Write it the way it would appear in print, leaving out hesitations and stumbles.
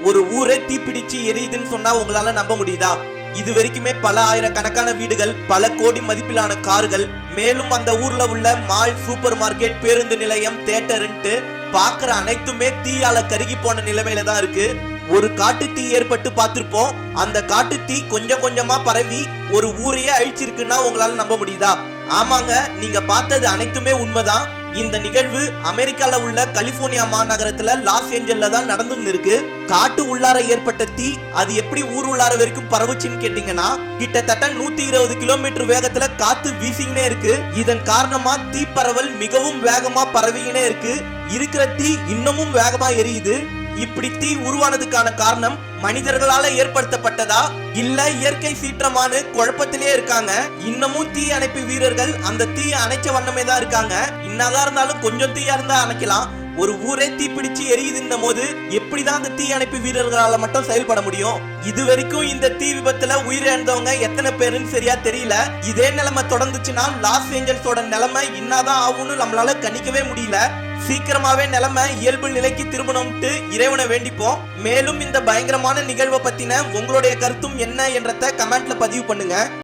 ஒரு ஊரே தீப்பிடிச்சு எரியுதுன்னு சொன்னா உங்களால நம்ப முடியுதா? இது வரைக்குமே பல ஆயிரக்கணக்கான வீடுகள், பல கோடி மதிப்பிலான கார்கள், மேலும் அந்த ஊர்ல உள்ள மால், சூப்பர் மார்க்கெட், பேருந்து நிலையம், தியேட்டர்ன்ட்டு பாக்குற அனைத்துமே தீயால கருகி போன நிலைமையில தான் இருக்கு. ஒரு காட்டு தீ ஏற்பட்டு பார்த்திருப்போம். அந்த காட்டு தீ கொஞ்சம் கொஞ்சமா பரவி ஒரு ஊரையே அழிச்சிருக்குன்னா உங்களால நம்ப முடியுதா? ஆமாங்க, நீங்க பார்த்தது அனைத்துமே உண்மைதான். இந்த நிகழ்வு அமெரிக்கால உள்ள கலிபோர்னியா மாநகரத்துல லாஸ் ஏஞ்சல்ல தான் நடந்து இருக்கு. காட்டு உள்ளார ஏற்பட்ட தீ அது எப்படி ஊர் உள்ளார வரைக்கும் பரவுச்சுன்னு கேட்டீங்கன்னா, கிட்டத்தட்ட 120 கிலோமீட்டர் வேகத்துல காத்து வீசிக்கினே இருக்கு. இதன் காரணமா தீ பரவல் மிகவும் வேகமா பரவிக்கினே இருக்கு. இருக்கிற தீ இன்னமும் வேகமா எரியுது. இப்படி தீ உருவானதுக்கான காரணம் மனிதர்களால ஏற்படுத்தப்பட்டதா இல்ல இயற்கை சீற்றமானு குழப்பத்திலே இருக்காங்க. இன்னமும் தீ அணைப்பு வீரர்கள் அந்த தீ அணைச்ச வண்ணமே தான் இருக்காங்க. என்னதான் இருந்தாலும் கொஞ்சம் தீயா இருந்தா அணைக்கலாம். ஒரு ஊரே தீப்பிடிச்சு எரியுதுன்னும் போது எப்படிதான் அந்த தீ அணைப்பு வீரர்களால மட்டும் செயல்பட முடியும்? இது வரைக்கும் இந்த தீ விபத்துல உயிரிழந்தவங்க எத்தனை பேருன்னு சரியா தெரியல. இதே நிலைமை தொடர்ந்துச்சுன்னா லாஸ் ஏஞ்சல்ஸோட நிலைமை என்னதான் ஆகும்னு நம்மளால கணிக்கவே முடியல. சீக்கிரமாவே நிலைமை இயல்பு நிலைக்கு திரும்பணும்ட்டு இறைவனை வேண்டிப்போம். மேலும் இந்த பயங்கரமான நிகழ்வை பத்தின உங்களுடைய கருத்தும் என்ன என்றத கமெண்ட்ல பதிவு பண்ணுங்க.